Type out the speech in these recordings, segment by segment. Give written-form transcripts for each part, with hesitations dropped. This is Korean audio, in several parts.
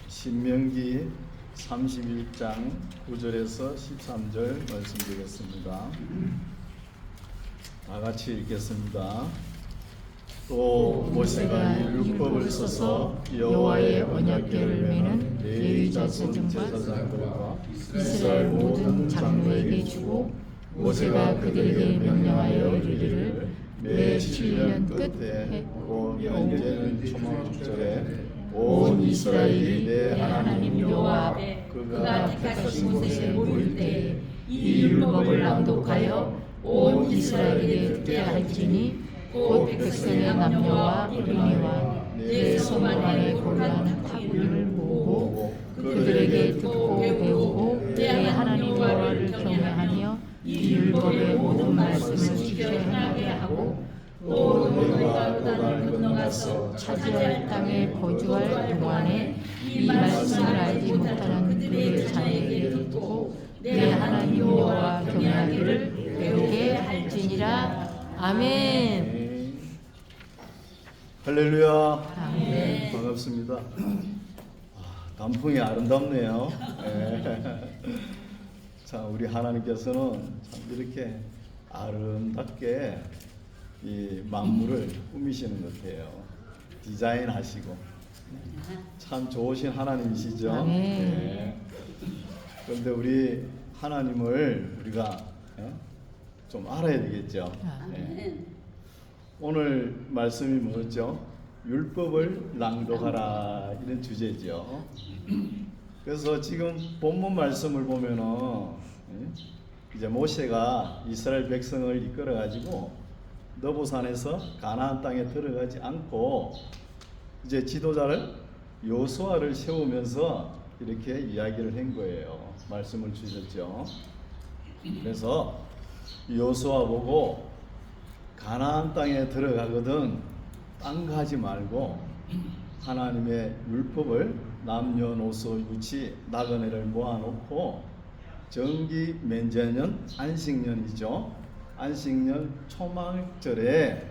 신명기 31장 9절에서 13절 말씀드리겠습니다. 다 같이 읽겠습니다. 또 모세가 율법을 써서 여호와의 언약궤를 매는 레위 자손 제사장들과 이스라엘 모든 장로에게 주고 모세가 그들에게 명령하여 이르기를 매 7년 끝에 곧 언제는 초막절에 온 이스라엘이 내 하나님 여호와 앞에 그가 택하신 곳에 모일 때에 이 율법을 낭독하여 온 이스라엘에게 듣게 할지니 곧 백성의 남녀와 어린이와 내 손 안에 골라낸 타구를 모으고 그들에게 듣고 배우고 내 하나님 여호와를 경외하며 이 율법의 모든 말씀을 지켜 행하게 하고 또 너희가 요단을 건너가서 차지할 땅에 거주할 동안에 이 말씀을 알지 못하는 그들의 자녀에게 듣고 내 하나님 여호와 경외하기를 배우게 할지니라. 아멘. 할렐루야. 아멘. 반갑습니다. 단풍이 아름답네요. 자, 우리 하나님께서는 참 이렇게 아름답게 이 만물을 꾸미시는 것 같아요. 디자인하시고 참 좋으신 하나님이시죠. 그런데 우리 하나님을 우리가 좀 알아야 되겠죠. 오늘 말씀이 뭐였죠? 율법을 낭독하라, 이런 주제죠. 그래서 지금 본문 말씀을 보면은 이제 모세가 이스라엘 백성을 이끌어 가지고 너보산에서 가나안 땅에 들어가지 않고 이제 지도자를 여호수아를 세우면서 이렇게 이야기를 한 거예요. 말씀을 주셨죠. 그래서 여호수아 보고 가나안 땅에 들어가거든 땅 가지 말고 하나님의 율법을 남녀노소 유치 나그네를 모아놓고 정기 면제년 안식년이죠. 안식년 초막절에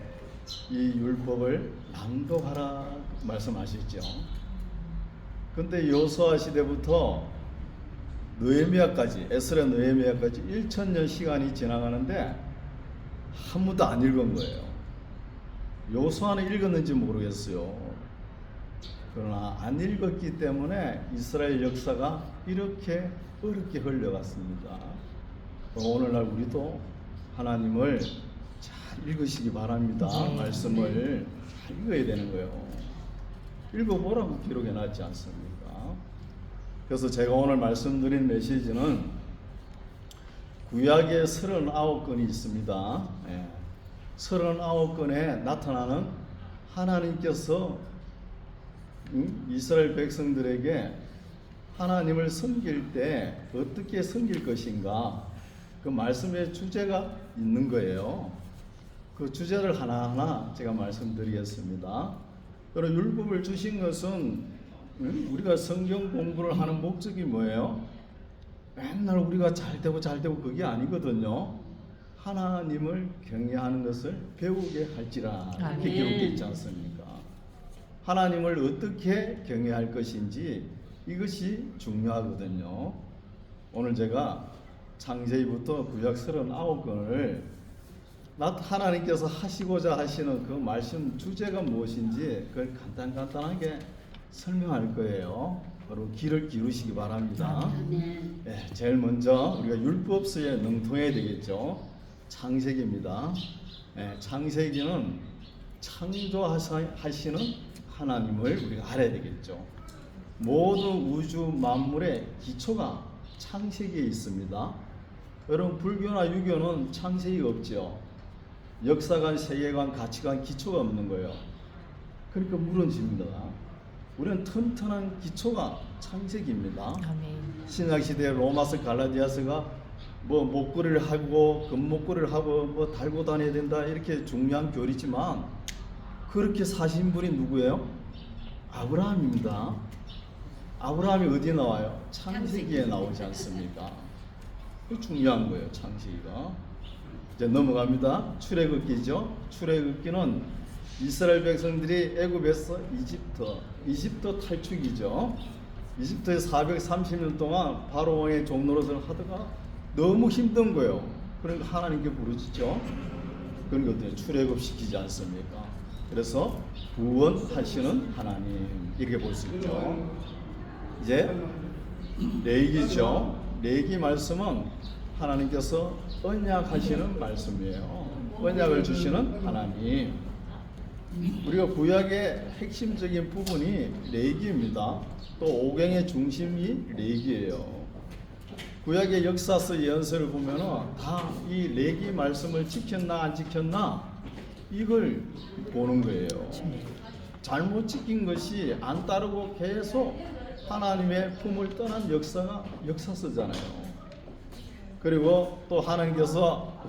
이 율법을 낭독하라 말씀하셨죠. 근데 여호수아 시대부터 느헤미야까지, 에스라 느헤미야까지 1000년 시간이 지나가는데 아무도 안 읽은 거예요. 여호수아는 읽었는지 모르겠어요. 그러나 안 읽었기 때문에 이스라엘 역사가 이렇게 어렵게 흘러갔습니다. 오늘날 우리도 하나님을 잘 읽으시기 바랍니다. 말씀을 잘 읽어야 되는 거예요. 읽어보라고 기록해 놨지 않습니까? 그래서 제가 오늘 말씀드린 메시지는 구약에 39건이 있습니다. 39건에 나타나는 하나님께서 이스라엘 백성들에게 하나님을 섬길 때 어떻게 섬길 것인가, 그 말씀의 주제가 있는 거예요. 그 주제를 하나하나 제가 말씀드리겠습니다. 그리고 율법을 주신 것은 우리가 성경 공부를 하는 목적이 뭐예요? 맨날 우리가 잘되고 그게 아니거든요. 하나님을 경외하는 것을 배우게 할지라, 이렇게 기록되어 있지 않습니까? 하나님을 어떻게 경외할 것인지 이것이 중요하거든요. 오늘 제가 창세기부터 구약 39건을 하나님께서 하시고자 하시는 그 말씀 주제가 무엇인지 그걸 간단하게 설명할 거예요. 바로 귀를 기울이시기 바랍니다. 네, 제일 먼저 우리가 율법서에 능통해야 되겠죠. 창세기입니다. 네, 창세기는 창조하시는 하나님을 우리가 알아야 되겠죠. 모든 우주 만물의 기초가 창세기에 있습니다. 여러분, 불교나 유교는 창세기가 없죠. 역사관, 세계관, 가치관, 기초가 없는 거예요. 그러니까 무너집니다. 우리는 튼튼한 기초가 창세기입니다. 신약시대 로마서 갈라디아서가 뭐 목걸이를 하고 금목걸이를 하고 뭐 달고 다녀야 된다, 이렇게 중요한 교리지만 그렇게 사신 분이 누구예요? 아브라함입니다. 아브라함이 어디에 나와요? 창세기에 나오지 않습니까? 그 중요한 거예요, 창세기가. 이제 넘어갑니다. 출애굽기죠. 출애굽기는 이스라엘 백성들이 애굽에서 이집트 탈출기죠. 이집트에 430년 동안 바로 왕의 종노릇을 하다가 너무 힘든 거예요. 그러니까 하나님께 부르짖죠. 그런 것들 출애굽시키지 않습니까? 그래서 구원하시는 하나님 이렇게 볼 수 있죠. 이제 레위기죠. 레위기 말씀은 하나님께서 언약하시는 말씀이에요. 언약을 주시는 하나님. 우리가 구약의 핵심적인 부분이 레위기입니다. 또 오경의 중심이 레위기예요. 구약의 역사서 예언서를 보면은 다 이 레위기 말씀을 지켰나 안 지켰나 이걸 보는 거예요. 잘못 지킨 것이 안 따르고 계속 하나님의 품을 떠난 역사가 역사서잖아요. 그리고 또 하나님께서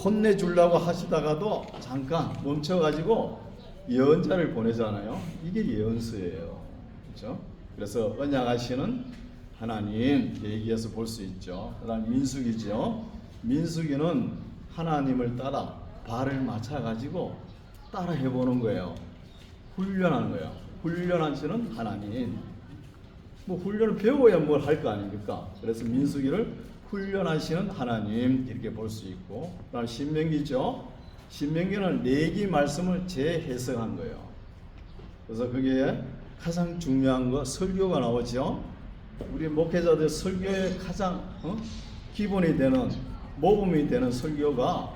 혼내주려고 하시다가도 잠깐 멈춰가지고 예언자를 보내잖아요. 이게 예언서예요. 그렇죠? 그래서 언약하시는 하나님 얘기에서 볼 수 있죠. 그다음 민수기죠. 민수기는 하나님을 따라 발을 맞춰가지고 따라 해보는 거예요. 훈련하는 거예요. 훈련하시는 하나님. 뭐 훈련을 배워야 뭘 할 거 아닙니까? 그래서 민수기를 훈련하시는 하나님 이렇게 볼 수 있고, 그다음 신명기죠. 신명기는 레위기 말씀을 재해석한 거예요. 그래서 거기에 가장 중요한 거 설교가 나오죠. 우리 목회자들 설교의 가장 기본이 되는 모범이 되는 설교가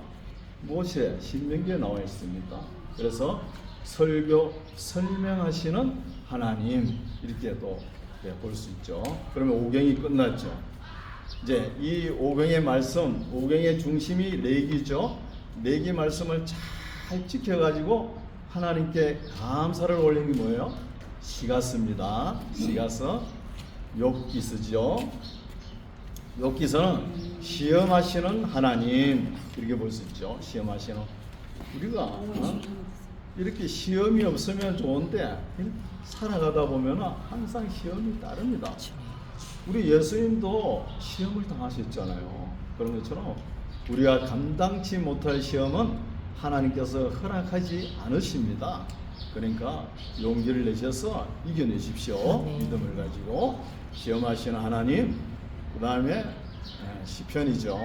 무엇에 신명기에 나와 있습니다. 그래서 설교 설명하시는 하나님 이렇게 또 볼 수 있죠. 그러면 오경이 끝났죠. 이제 이 오경의 말씀, 오경의 중심이 레위기죠. 레위기 말씀을 잘 지켜가지고 하나님께 감사를 올리는 게 뭐예요? 시가서입니다. 시가서, 욥기서죠. 욥기서는 시험하시는 하나님 이렇게 볼 수 있죠. 시험하시는 우리가 이렇게 시험이 없으면 좋은데 살아가다 보면 항상 시험이 따릅니다. 우리 예수님도 시험을 당하셨잖아요. 그런 것처럼 우리가 감당치 못할 시험은 하나님께서 허락하지 않으십니다. 그러니까 용기를 내셔서 이겨내십시오. 믿음을 가지고 시험하시는 하나님. 그 다음에 시편이죠.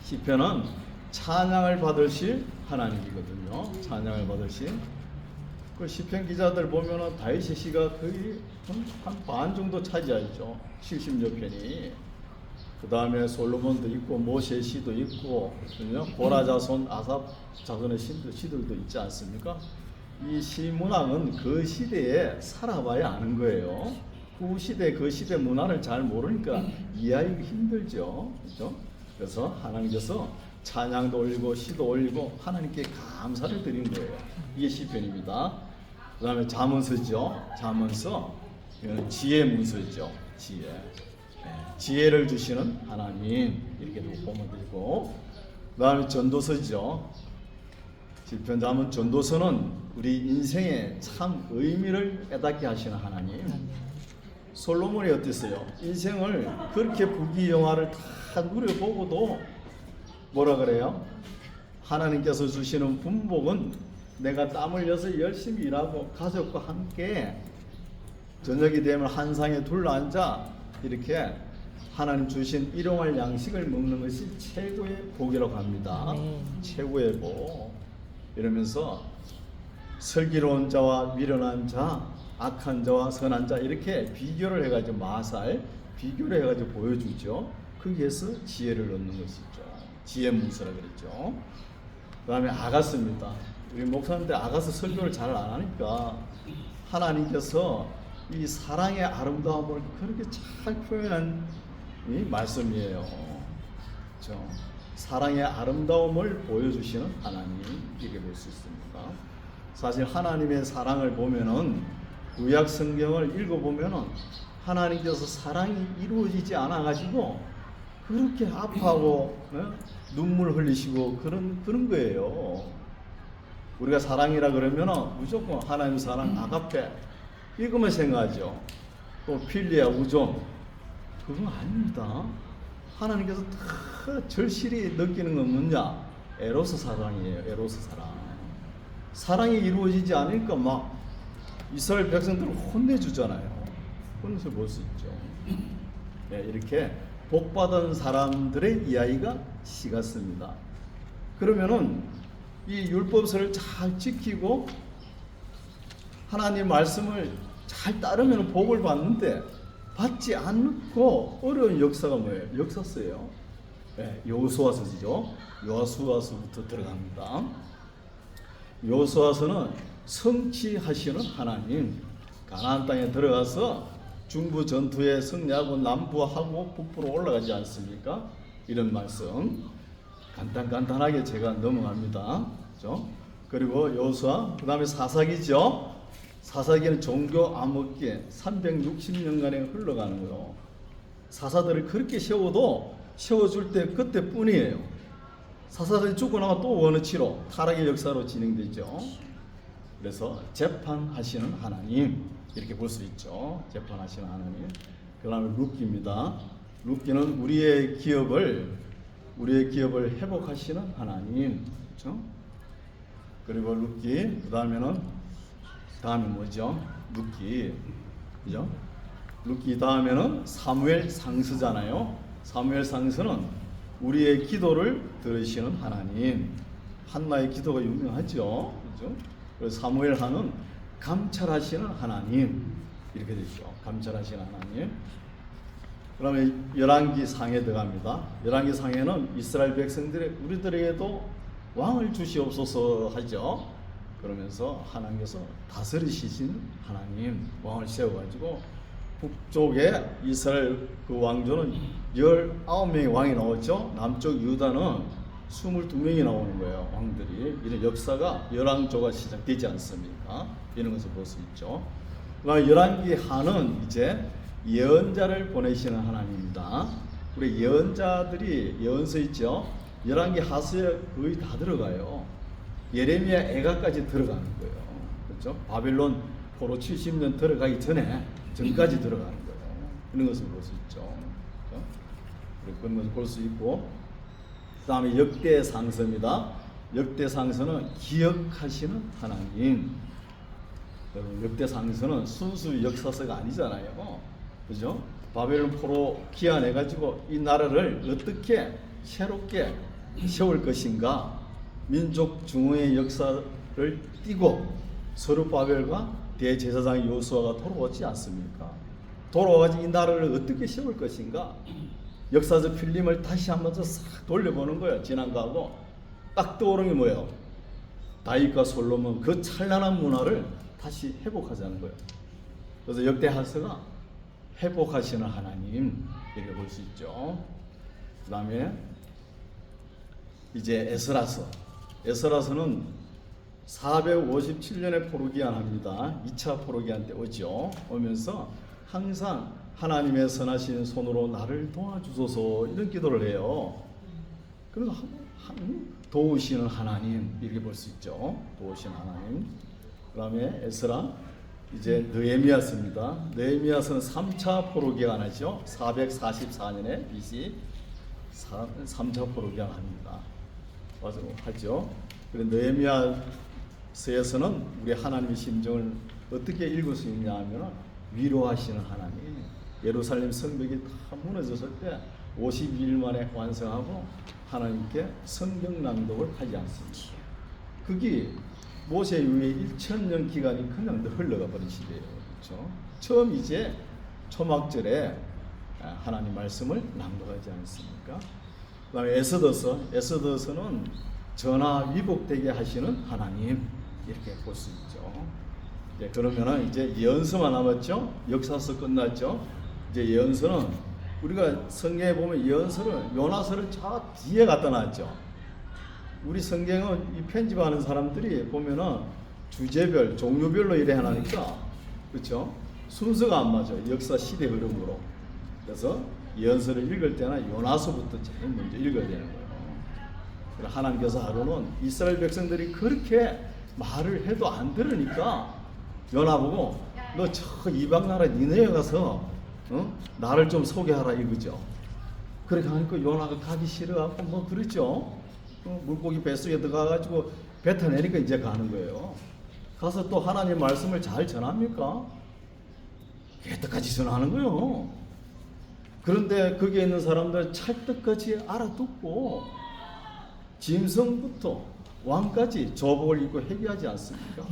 시편은 찬양을 받으실 하나님이거든요. 찬양을 받으실. 그 시편 기자들 보면은 다윗의 시가 거의 한 반 정도 차지하죠. 70여 편이. 그 다음에 솔로몬도 있고 모세 시도 있고 고라 자손 아삽 자손의 시들도 있지 않습니까? 이 시문학은 그 시대에 살아봐야 아는 거예요. 그 시대 그 시대 문화를 잘 모르니까 이해하기 힘들죠. 그렇죠? 그래서 하나님께서 찬양도 올리고 시도 올리고 하나님께 감사를 드린 거예요. 이게 시편입니다. 그 다음에 잠언서죠. 잠언서 이건 지혜 문서죠. 지혜. 지혜를 주시는 하나님 이렇게 보면 되고, 그 다음에 전도서죠. 시편, 잠언, 전도서는 우리 인생의 참 의미를 깨닫게 하시는 하나님. 솔로몬이 어땠어요? 인생을 그렇게 부귀영화를 다 누려보고도 뭐라 그래요? 하나님께서 주시는 분복은 내가 땀 흘려서 열심히 일하고 가족과 함께 저녁이 되면 한상에 둘러앉아 이렇게 하나님 주신 일용할 양식을 먹는 것이 최고의 복이라고 합니다. 최고의 복. 이러면서 슬기로운 자와 미련한 자, 악한 자와 선한 자 이렇게 비교를 해가지고 마살 비교를 해가지고 보여주죠. 거기에서 지혜를 얻는 것이죠. 지혜 문서라 그랬죠. 그 다음에 아가스입니다. 우리 목사님들 아가스 설교를 잘 안 하니까 하나님께서 이 사랑의 아름다움을 그렇게 잘 표현한 이 말씀이에요. 그렇죠? 사랑의 아름다움을 보여주시는 하나님 이렇게 볼 수 있습니다. 사실 하나님의 사랑을 보면은 구약 성경을 읽어보면은 하나님께서 사랑이 이루어지지 않아 가지고 그렇게 아파하고 눈물 흘리시고 그런 거예요. 우리가 사랑이라 그러면은 무조건 하나님 사랑 아가페 이것만 생각하죠. 또 필리아 우존 그건 아닙니다. 하나님께서 다 절실히 느끼는 건 뭐냐? 에로스 사랑이에요. 에로스 사랑. 사랑이 이루어지지 않으니까 막 이스라엘 백성들을 혼내주잖아요. 그런 것을 볼 수 있죠. 네, 이렇게 복받은 사람들의 이야기가 시 같습니다. 그러면은 이 율법서를 잘 지키고 하나님 말씀을 잘 따르면 복을 받는데 받지 않고 어려운 역사가 뭐예요? 역사서예요. 네, 여호수아서죠. 여호수아서부터 들어갑니다. 여호수아서는 성취하시는 하나님, 가나안 땅에 들어가서 중부 전투에 승리하고 남부하고 북부로 올라가지 않습니까? 이런 말씀 간단하게 제가 넘어갑니다. 그렇죠? 그리고 여호수아, 그 다음에 사사기죠. 사사기는 종교 암흑기에 360년간에 흘러가는 거예요. 사사들을 그렇게 세워줄 때 그때뿐이에요. 사사들이 죽고 나면 또 원어치로 타락의 역사로 진행되죠. 그래서 재판하시는 하나님 이렇게 볼 수 있죠. 재판하시는 하나님. 그 다음에 룻기입니다. 룻기는 우리의 기업을 회복하시는 하나님. 그렇죠? 그리고 룻기, 그 다음에 뭐죠? 룻기, 그죠? 룻기 다음에는 사무엘 상서잖아요. 사무엘 상서는 우리의 기도를 들으시는 하나님. 한나의 기도가 유명하죠. 그죠? 그래서 사무엘 하는 감찰하시는 하나님 이렇게 되죠. 감찰하시는 하나님. 그다음에 열왕기 상에 들어갑니다. 열왕기 상에는 이스라엘 백성들의 우리들에게도 왕을 주시옵소서 하죠. 그러면서 하나님께서 다스리시는 하나님 왕을 세워가지고 북쪽에 이스라엘 그 왕조는 19명의 왕이 나오죠. 남쪽 유다는 22명이 나오는 거예요. 왕들이. 이런 역사가 열왕조가 시작되지 않습니까? 이런 것을 볼 수 있죠. 그다음에 열왕기 하는 이제 예언자를 보내시는 하나님입니다. 우리 예언자들이 예언서 있죠. 열왕기 하서에 거의 다 들어가요. 예레미야 애가까지 들어가는 거예요. 그렇죠? 바빌론 포로 70년 들어가기 전까지 들어가는 거예요. 이런 것을 볼 수 있죠. 그렇죠? 그런 것을 볼 수 있고, 그 다음에 역대상서입니다. 역대상서는 기억하시는 하나님. 여러분, 역대상서는 순수 역사서가 아니잖아요. 그죠? 바벨론 포로 귀환해가지고 이 나라를 어떻게 새롭게 세울 것인가, 민족 중흥의 역사를 띠고 서룹바벨과 대제사장 여호수아가 돌아오지 않습니까? 돌아와가지고 이 나라를 어떻게 세울 것인가, 역사적 필름을 다시 한번 싹 돌려보는 거예요. 지난 거하고 딱 떠오르는 게 뭐예요? 다윗과 솔로몬 그 찬란한 문화를 다시 회복하자는 거예요. 그래서 역대하서가 회복하시는 하나님 이렇게 볼 수 있죠. 그 다음에 이제 에스라서는 457년에 포로기한합니다. 2차 포로기한 때 오면서 항상 하나님의 선하신 손으로 나를 도와주소서 이런 기도를 해요. 그래서 도우시는 하나님 이렇게 볼 수 있죠. 도우시는 하나님. 그 다음에 에스라, 이제 느헤미야서입니다. 느헤미야서는 3차 포로기한하죠. 444년에 BC 3차 포로기한합니다. 맞아, 하죠. 그런데 느헤미야서에서는 우리 하나님의 심정을 어떻게 읽을 수 있냐 하면 위로하시는 하나님. 예루살렘 성벽이 다 무너졌을 때 52일 만에 완성하고 하나님께 성경 낭독을 하지 않습니다. 그게 모세 이후에 1000년 기간이 그냥 흘러가 버린 시대예요. 그렇죠? 처음 이제 초막절에 하나님 말씀을 낭독하지 않습니까? 그다음에 에스더서는 전하 위복되게 하시는 하나님 이렇게 볼 수 있죠. 이제 그러면은 이제 예언서만 남았죠. 역사서 끝났죠. 이제 예언서는 우리가 성경에 보면 예언서를 요나서를 저 뒤에 갖다 놨죠. 우리 성경은 이 편집하는 사람들이 보면은 주제별, 종류별로 이래 하니까 그렇죠? 순서가 안 맞아요. 역사 시대 흐름으로. 그래서 예언서를 읽을 때는 요나서부터 제일 먼저 읽어야 되는 거예요. 하나님께서 하루는 이스라엘 백성들이 그렇게 말을 해도 안 들으니까 요나 보고 너 저 이방 나라 니네에 가서 나를 좀 소개하라 이거죠. 그렇게 하니까 요나가 가기 싫어하고 뭐 그랬죠. 물고기 뱃속에 들어가가지고 뱉어내니까 이제 가는 거예요. 가서 또 하나님 말씀을 잘 전합니까? 개떡같이 전하는 거예요. 그런데 거기에 있는 사람들 찰떡같이 알아듣고 짐승부터 왕까지 조복을 입고 회개하지 않습니까?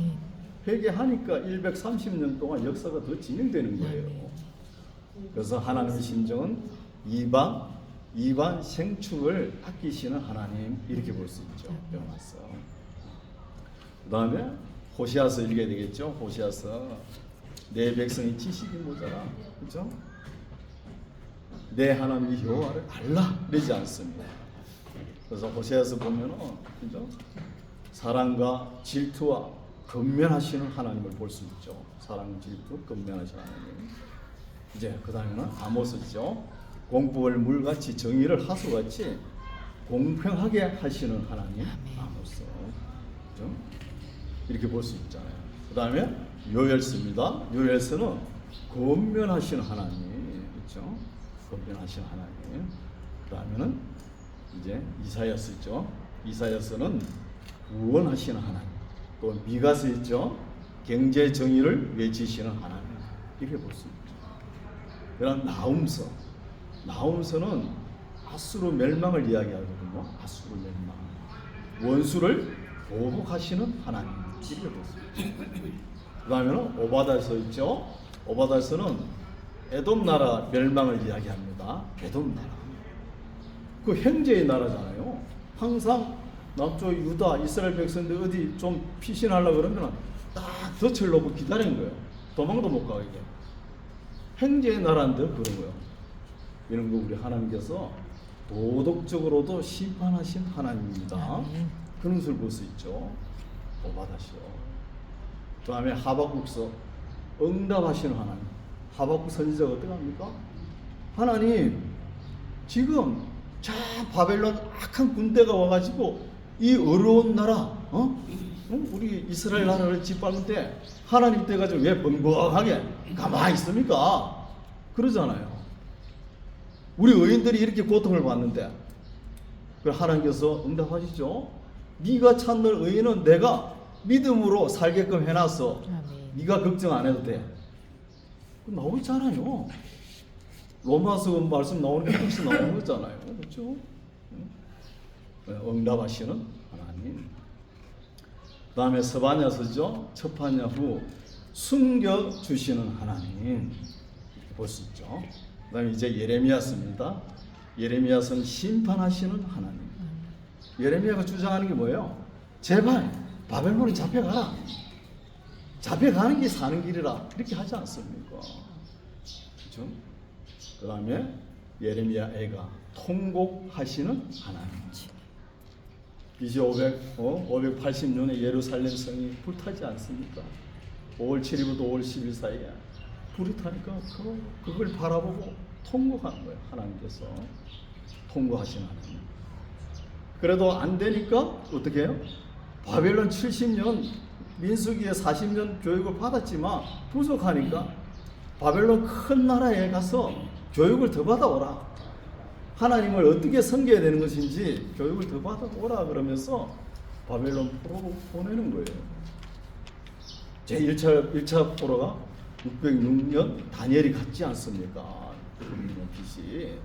회개하니까 130년 동안 역사가 더 진행되는 거예요. 그래서 하나님의 심정은 이방 생축을 아끼시는 하나님, 이렇게 볼 수 있죠. 배워놨어. 그 다음에 호시아서 읽어야 되겠죠. 호시아서 내 백성이 지식이 모자라, 그렇죠? 내 하나님 여호와를 알라 그러지 않습니다. 그래서 호세아서 보면은 그죠? 사랑과 질투와 근면하시는 하나님을 볼 수 있죠. 사랑, 질투, 근면하시는 하나님. 이제 그 다음에는 아모스죠. 공법을 물같이 정의를 하수같이 공평하게 하시는 하나님, 아모스. 그죠? 이렇게 볼 수 있잖아요. 그 다음에 요엘서입니다. 요엘서는 권면하시는 하나님, 그렇죠? 권면하시는 하나님. 그 다음에는 이제 이사야서 있죠. 이사야서는 구원하시는 하나님. 또 미가서 있죠. 경제 정의를 외치시는 하나님. 이렇게 볼 수 있죠. 그다음 나훔서는 아수르 멸망을 이야기하거든요. 아수르 멸망. 원수를 보복하시는 하나님. 이렇게 볼 수 있죠. 그 다음에는 오바다서 있죠. 오바다서는 에돔 나라 멸망을 이야기합니다. 에돔 나라. 그 형제의 나라잖아요. 항상 남쪽 유다, 이스라엘 백성들 어디 좀 피신하려고 그러면 딱 덫을 놓고 기다리는 거예요. 도망도 못 가게. 형제의 나라인데 그런 거예요. 이런 거 우리 하나님께서 도덕적으로도 심판하신 하나님입니다. 그런 것을 볼 수 있죠. 오바다시오. 그 다음에 하박국서 응답하시는 하나님. 하박국 선지자가 어떻게 합니까? 하나님, 지금 자 바벨론 악한 군대가 와가지고 이 어려운 나라, 우리 이스라엘 나라를 짓밟는데 하나님 돼가지고 왜 번거하게 가만히 있습니까? 그러잖아요. 우리 의인들이 이렇게 고통을 받는데, 그래서 하나님께서 응답하시죠. 네가 찾는 의인은 내가 믿음으로 살게끔 해놨어. 네가 걱정 안 해도 돼. 나오고 있잖아요. 로마서 말씀 나오는 게 벌써 나오는 거잖아요. 그렇죠? 응답하시는 하나님. 그 다음에 스바냐서죠. 첫파냐 후 숨겨주시는 하나님. 볼 수 있죠. 그 다음에 이제 예레미야서입니다. 예레미야서는 심판하시는 하나님. 예레미야가 주장하는 게 뭐예요? 제발 바벨론이 잡혀가라. 잡혀가는 게 사는 길이라. 이렇게 하지 않습니까? 그렇죠? 그 다음에 예레미야 애가 통곡하시는 하나님. BC 580년에 예루살렘 성이 불타지 않습니까? 5월 7일부터 5월 10일 사이에 불이 타니까 그걸 바라보고 통곡하는 거예요. 하나님께서 통곡하시는 하나님. 그래도 안 되니까 어떻게 해요? 바벨론 70년 민수기에 40년 교육을 받았지만 부족하니까 바벨론 큰 나라에 가서 교육을 더 받아오라. 하나님을 어떻게 섬겨야 되는 것인지 교육을 더 받아오라 그러면서 바벨론 포로로 보내는 거예요. 제1차 포로가 606년 다니엘이 갔지 않습니까? BC.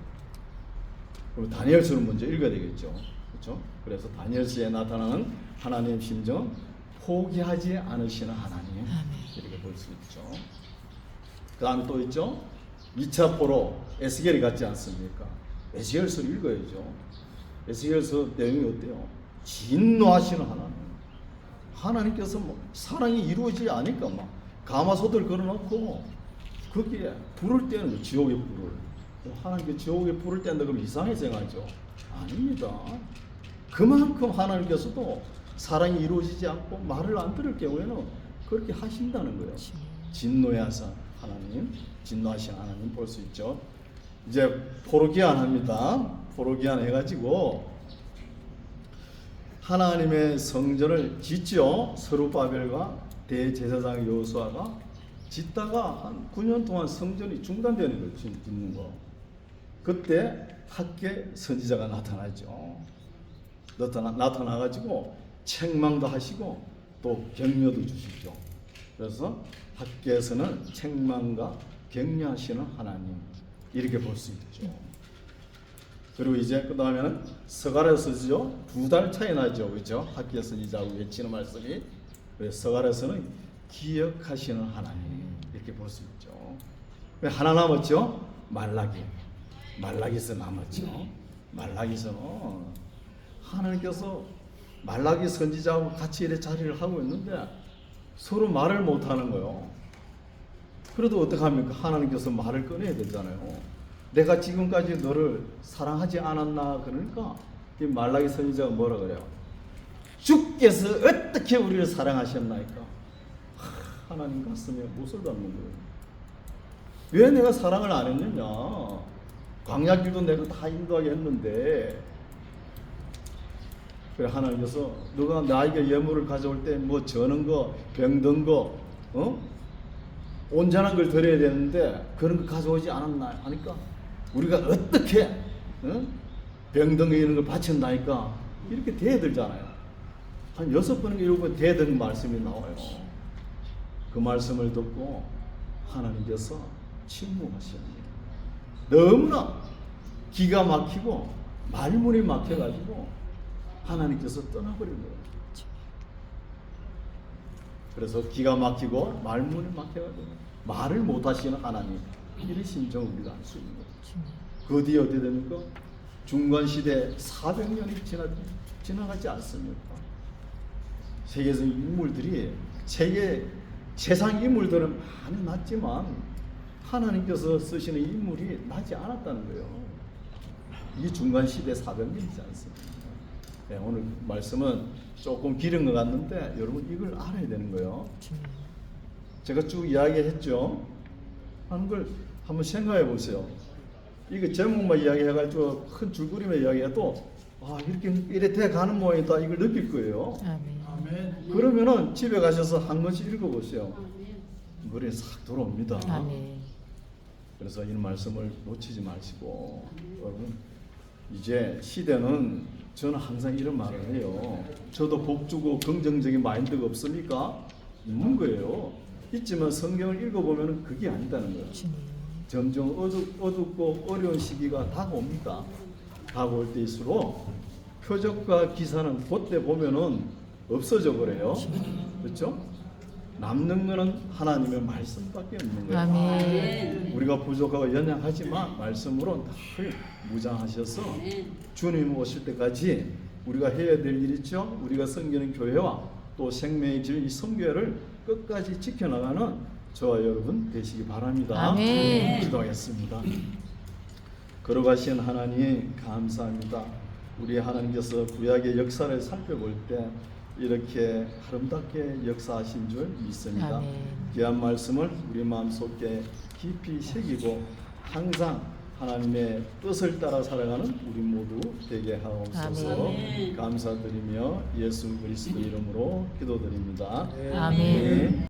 그럼 다니엘서를 먼저 읽어야 되겠죠. 그렇죠? 그래서 다니엘서에 나타나는 하나님의 심정, 포기하지 않으시는 하나님, 이렇게 볼 수 있죠. 그 다음에 또 있죠. 2차 포로 에스겔이 갔지 않습니까? 에스겔서를 읽어야죠. 에스겔서 내용이 어때요? 진노하시는 하나님. 하나님께서 사랑이 이루어지지 않으니까 막 가마솥을 걸어놓고 거기에 불을 떼는 거예요. 지옥의 불을. 하나님께 지옥의 불을 뗀다 그러면 이상하게 생각하죠. 아닙니다. 그만큼 하나님께서도 사랑이 이루어지지 않고 말을 안 들을 경우에는 그렇게 하신다는 거예요. 진노하신 하나님, 진노하신 하나님 볼 수 있죠. 이제 포로기한합니다. 포로기한 해가지고 하나님의 성전을 짓죠. 스룹바벨과 대제사장 여호수아가 짓다가 한 9년 동안 성전이 중단되는 거예요. 짓는 거. 그때 학계 선지자가 나타나죠. 나타나가지고 책망도 하시고 또 격려도 주시죠. 그래서 학계에서는 책망과 격려하시는 하나님, 이렇게 볼 수 있죠. 그리고 이제 그 다음에는 서갈에서죠. 2달 차이 나죠, 그렇죠? 학교에서 이자고 외치는 말씀이. 그래서 서갈에서는 기억하시는 하나님, 이렇게 볼 수 있죠. 하나 남았죠. 말라기서 남았죠. 말라기서는 하나님께서 말라기 선지자하고 같이 이렇게 자리를 하고 있는데 서로 말을 못하는 거예요. 그래도 어떡합니까? 하나님께서 말을 꺼내야 되잖아요. 내가 지금까지 너를 사랑하지 않았나? 그러니까 이 말라기 선지자가 뭐라 그래요? 주께서 어떻게 우리를 사랑하셨나이까? 하나님 가슴에 못을 박는 거예요. 왜 내가 사랑을 안 했느냐? 광야길도 내가 다 인도하게 했는데. 그래, 하나님께서 너가 나에게 예물을 가져올 때 뭐 저는 거, 병든 거, 온전한 걸 드려야 되는데 그런 거 가져오지 않았나 하니까 우리가 어떻게 병든 거 이런 걸 바쳤나니까 이렇게 대들잖아요. 한 6번인가 7번 대드는 말씀이 나와요. 그 말씀을 듣고 하나님께서 침묵하십니다. 너무나 기가 막히고 말문이 막혀가지고 하나님께서 떠나버린 거예요. 그래서 기가 막히고 말문이 막혀가지고 말을 못하시는 하나님, 이런 심정을 우리가 알 수 있는 거예요. 그 뒤에 어떻게 됩니까? 중간시대 400년이 지나가지 않습니까? 세계에서 인물들이 세상 인물들은 많이 났지만 하나님께서 쓰시는 인물이 나지 않았다는 거예요. 이게 중간시대 400년이지 않습니까? 네, 오늘 말씀은 조금 길은 것 같는데 여러분 이걸 알아야 되는 거예요. 제가 쭉 이야기했죠. 하는 걸 한번 생각해 보세요. 이거 제목만 이야기해가지고 큰 줄거리만 이야기해도 이렇게 돼 가는 모양이다 이걸 느낄 거예요. 아멘. 그러면은 집에 가셔서 한 번씩 읽어보세요. 머리에 싹 들어옵니다. 아멘. 그래서 이 말씀을 놓치지 마시고 여러분, 이제 시대는 저는 항상 이런 말을 해요. 저도 복주고 긍정적인 마인드가 없습니까? 있는 거예요. 있지만 성경을 읽어보면 그게 아니다는 거예요. 점점 어둡고 어려운 시기가 다가옵니다. 다가올 때일수록 표적과 기사는 그때 보면은 없어져 버려요. 그렇죠? 남는 거는 하나님의 말씀밖에 없는 거예요. 아멘. 우리가 부족하고 연약하지만 말씀으로 늘 무장하셔서 주님 오실 때까지 우리가 해야 될 일 있죠. 우리가 섬기는 교회와 또 생명의 질 이 성교회를 끝까지 지켜나가는 저와 여러분 되시기 바랍니다. 아멘. 기도하겠습니다. 걸어가신 하나님 감사합니다. 우리 하나님께서 구약의 역사를 살펴볼 때 이렇게 아름답게 역사하신 줄 믿습니다. 아멘. 귀한 말씀을 우리 마음속에 깊이 새기고 항상 하나님의 뜻을 따라 살아가는 우리 모두 되게 하옵소서. 아멘. 감사드리며 예수 그리스도 이름으로 기도드립니다. 아멘.